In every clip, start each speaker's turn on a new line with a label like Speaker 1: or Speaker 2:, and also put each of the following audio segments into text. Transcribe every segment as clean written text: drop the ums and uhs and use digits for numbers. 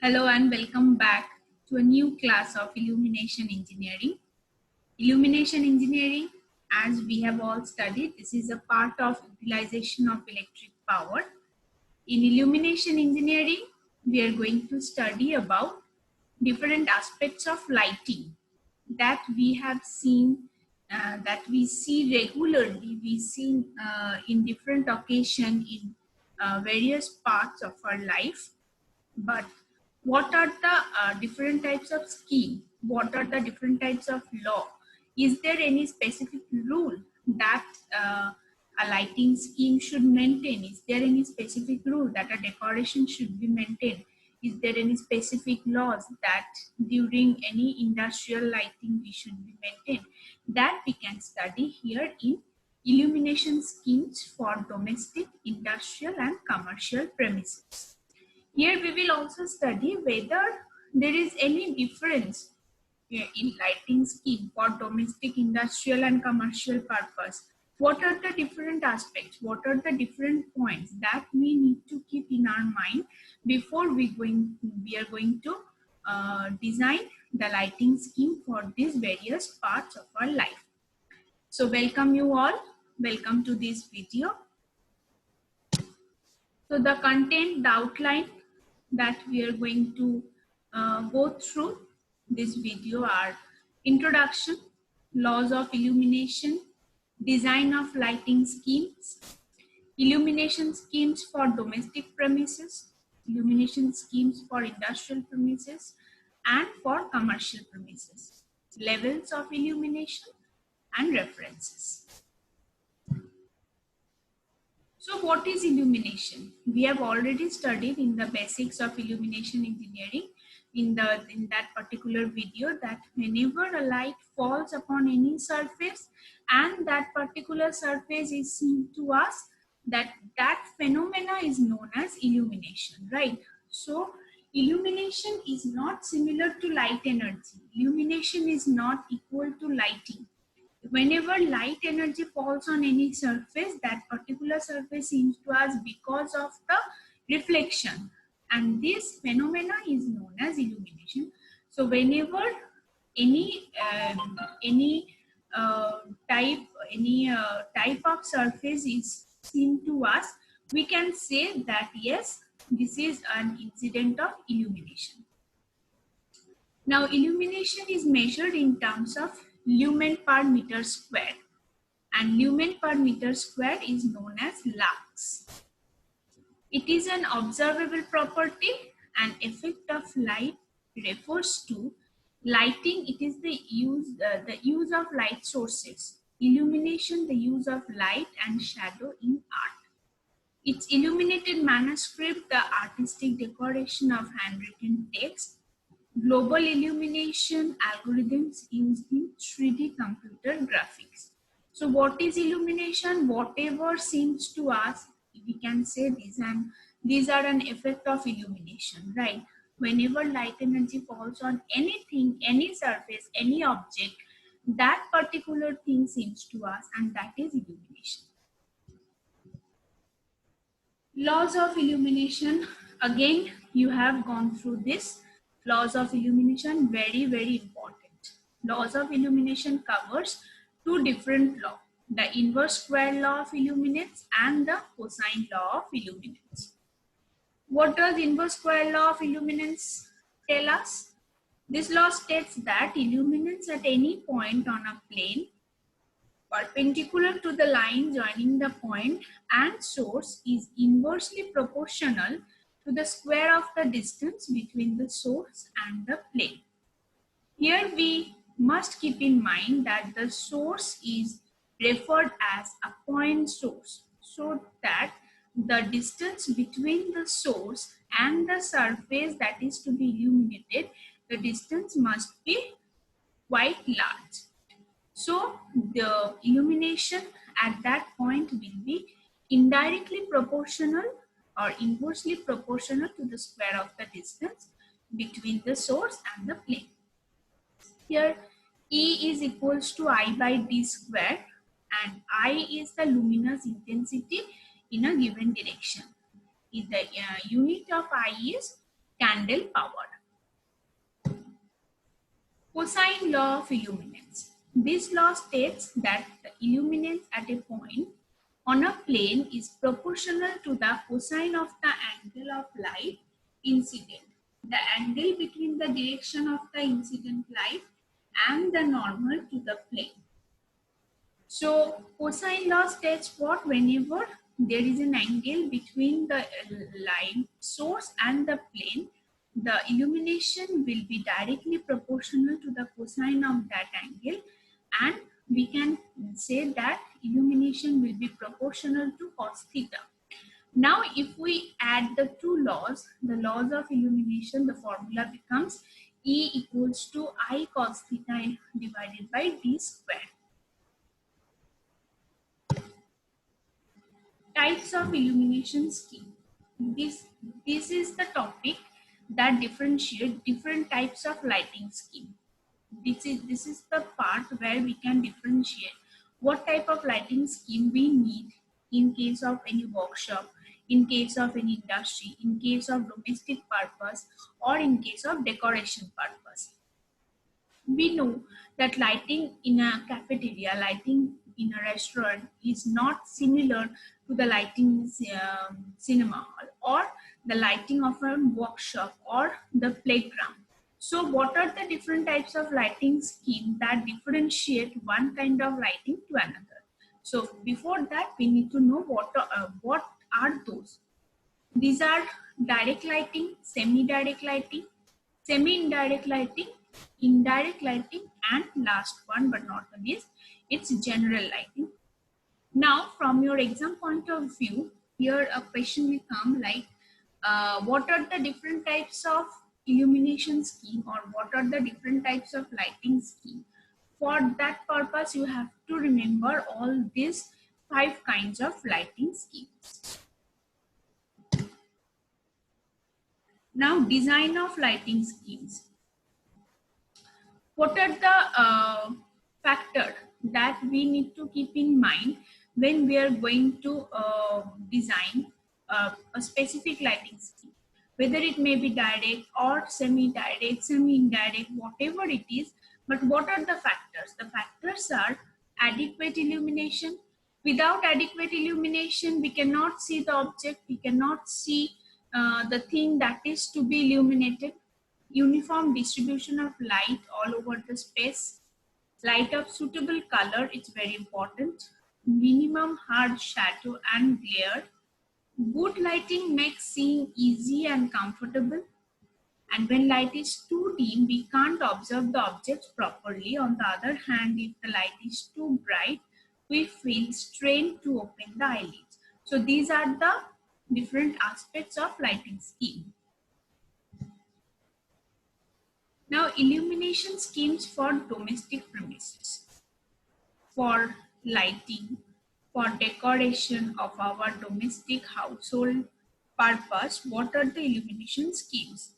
Speaker 1: Hello and welcome back to a new class of Illumination Engineering. Illumination Engineering, as we have all studied, this is a part of utilization of electric power. In Illumination Engineering, we are going to study about different aspects of lighting that we have seen, that we see regularly, we see in different occasions in various parts of our life. But what are the different types of scheme? What are the different types of law? Is there any specific rule that a lighting scheme should maintain? Is there any specific rule that a decoration should be maintained? Is there any specific laws that during any industrial lighting we should be maintained? That we can study here in illumination schemes for domestic, industrial and commercial premises. Here we will also study whether there is any difference in lighting scheme for domestic, industrial and commercial purpose. What are the different aspects? What are the different points that we need to keep in our mind before we are going to design the lighting scheme for these various parts of our life. So welcome you all. Welcome to this video. So the content, the outline that we are going to go through this video are introduction, laws of illumination, design of lighting schemes, illumination schemes for domestic premises, illumination schemes for industrial premises and for commercial premises, levels of illumination and references. So what is illumination? We have already studied in the basics of illumination engineering in that particular video that whenever a light falls upon any surface and that particular surface is seen to us, that phenomena is known as illumination, right? So illumination is not similar to light energy. Illumination is not equal to lighting. Whenever light energy falls on any surface, that particular surface seems to us because of the reflection, and this phenomena is known as illumination. So whenever any type of surface is seen to us, we can say that yes, this is an incident of illumination. Now illumination is measured in terms of lumen per meter square, and lumen per meter square is known as lux. It is an observable property and effect of light refers to lighting. It is the use of light sources. Illumination, the use of light and shadow in art. Its illuminated manuscript, the artistic decoration of handwritten text, global illumination algorithms used in 3D computer graphics. So what is illumination? Whatever seems to us, we can say these are an effect of illumination, right? Whenever light energy falls on anything, any surface, any object, that particular thing seems to us, and that is illumination. Laws of illumination, again you have gone through this. Laws of illumination, very, very important. Laws of illumination covers two different laws, the inverse square law of illuminance and the cosine law of illuminance. What does inverse square law of illuminance tell us? This law states that illuminance at any point on a plane perpendicular to the line joining the point and source is inversely proportional to the square of the distance between the source and the plane. Here we must keep in mind that the source is referred as a point source, so that the distance between the source and the surface that is to be illuminated, the distance must be quite large. So the illumination at that point will be indirectly proportional or inversely proportional to the square of the distance between the source and the plane. Here E is equals to I by D square, and I is the luminous intensity in a given direction. The unit of I is candle power. Cosine law of illuminance. This law states that the illuminance at a point on a plane is proportional to the cosine of the angle of light incident, the angle between the direction of the incident light and the normal to the plane. So cosine law states what? Whenever there is an angle between the light source and the plane, the illumination will be directly proportional to the cosine of that angle, and we can say that illumination will be proportional to cos theta. Now if we add the two laws, the laws of illumination, the formula becomes E equals to I cos theta divided by D square. Types of illumination scheme. This is the topic that differentiate different types of lighting scheme. This is the part where we can differentiate what type of lighting scheme we need in case of any workshop, in case of any industry, in case of domestic purpose, or in case of decoration purpose. We know that lighting in a cafeteria, lighting in a restaurant is not similar to the lighting cinema hall or the lighting of a workshop or the playground. So what are the different types of lighting scheme that differentiate one kind of lighting to another? So before that, we need to know what are those. These are direct lighting, semi-direct lighting, semi-indirect lighting, indirect lighting, and last one but not the least, it's general lighting. Now from your exam point of view, here a question will come like what are the different types of illumination scheme, or what are the different types of lighting scheme? For that purpose, you have to remember all these 5 kinds of lighting schemes. Now design of lighting schemes. What are the factors that we need to keep in mind when we are going to design a specific lighting scheme? Whether it may be direct or semi-direct, semi-indirect, whatever it is, but what are the factors? The factors are adequate illumination. Without adequate illumination, we cannot see the object, we cannot see the thing that is to be illuminated. Uniform distribution of light all over the space. Light of suitable color is very important. Minimum hard shadow and glare. Good lighting makes seeing easy and comfortable. And when light is too dim, we can't observe the objects properly. On the other hand, if the light is too bright, we feel strained to open the eyelids. So these are the different aspects of lighting scheme. Now, illumination schemes for domestic premises. For lighting, for decoration of our domestic household purpose, what are the illumination schemes?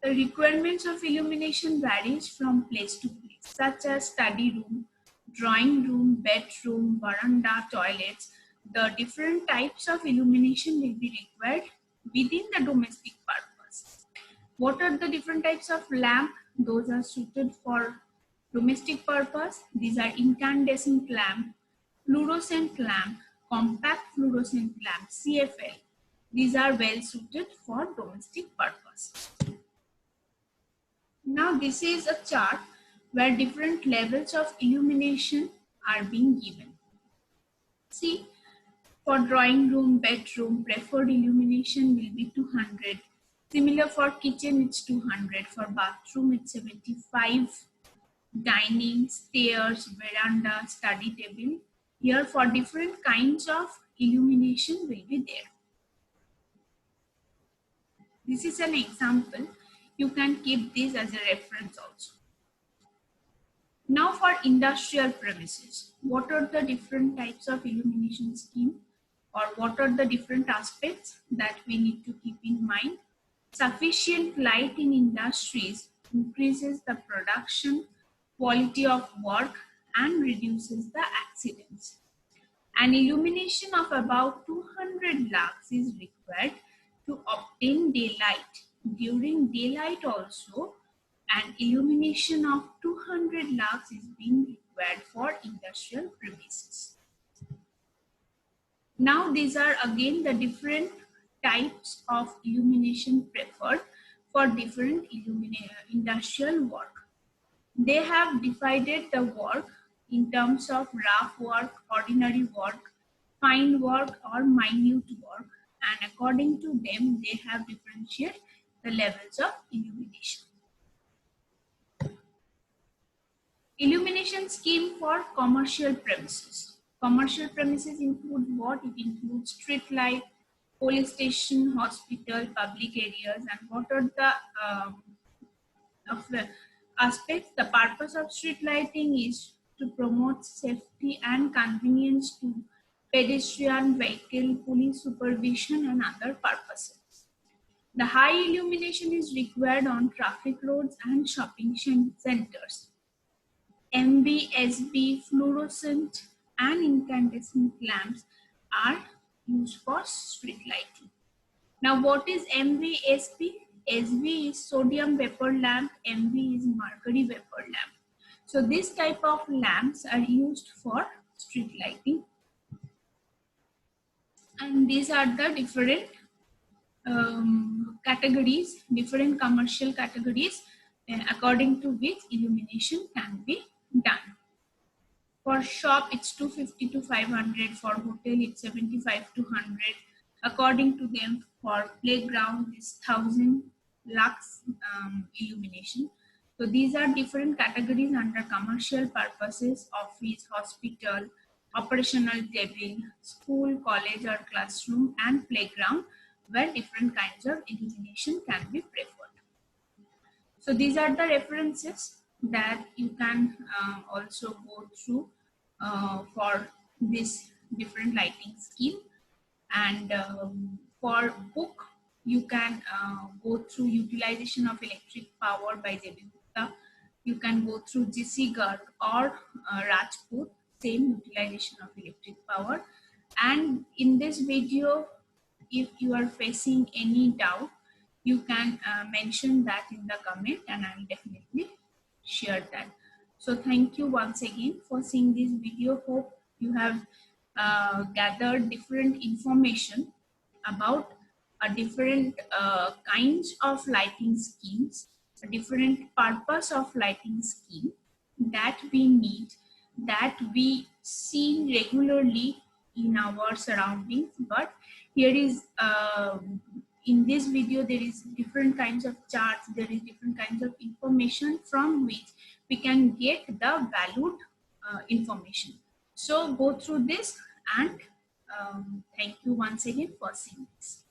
Speaker 1: The requirements of illumination varies from place to place, such as study room, drawing room, bedroom, veranda, toilets. The different types of illumination will be required within the domestic purpose. What are the different types of lamp? Those are suited for domestic purpose. These are incandescent lamp, fluorescent lamp, compact fluorescent lamp, CFL. These are well suited for domestic purpose. Now this is a chart where different levels of illumination are being given. See, for drawing room, bedroom, preferred illumination will be 200. Similar for kitchen, it's 200. For bathroom, it's 75. Dining, stairs, veranda, study table. Here for different kinds of illumination will be there. This is an example. You can keep this as a reference also. Now for industrial premises, what are the different types of illumination scheme, or what are the different aspects that we need to keep in mind? Sufficient light in industries increases the production, quality of work, and reduces the accidents. An illumination of about 200 lux is required to obtain daylight during daylight also, an illumination of 200 lux is being required for industrial premises. Now these are again the different types of illumination preferred for different industrial work. They have divided the work in terms of rough work, ordinary work, fine work or minute work, and according to them they have differentiated the levels of illumination. Illumination scheme for commercial premises. Commercial premises include what? It includes street light, police station, hospital, public areas, and what are the aspects. The purpose of street lighting is to promote safety and convenience to pedestrian, vehicle, police supervision, and other purposes. The high illumination is required on traffic roads and shopping centers. MVSB, fluorescent, and incandescent lamps are used for street lighting. Now, what is MVSB? SV is sodium vapor lamp, MV is mercury vapor lamp. So, this type of lamps are used for street lighting. And these are the different categories, different commercial categories, according to which illumination can be done. For shop, it's 250 to 500. For hotel, it's 75 to 100. According to them, for playground, it's 1000 lux illumination. So these are different categories under commercial purposes: office, hospital, operational table, school, college or classroom, and playground, where different kinds of illumination can be preferred. So these are the references that you can also go through for this different lighting scheme. And for book, you can go through Utilization of Electric Power by J.B. Gupta. You can go through G.C. Garg or Rajput, same utilization of electric power. And in this video, if you are facing any doubt, you can mention that in the comment and I will definitely share that. So thank you once again for seeing this video. Hope you have gathered different information about different kinds of lighting schemes, a different purpose of lighting scheme that we need, that we see regularly in our surroundings. But here is in this video there is different kinds of charts, there is different kinds of information from which we can get the valued information. So go through this, and thank you once again for seeing this.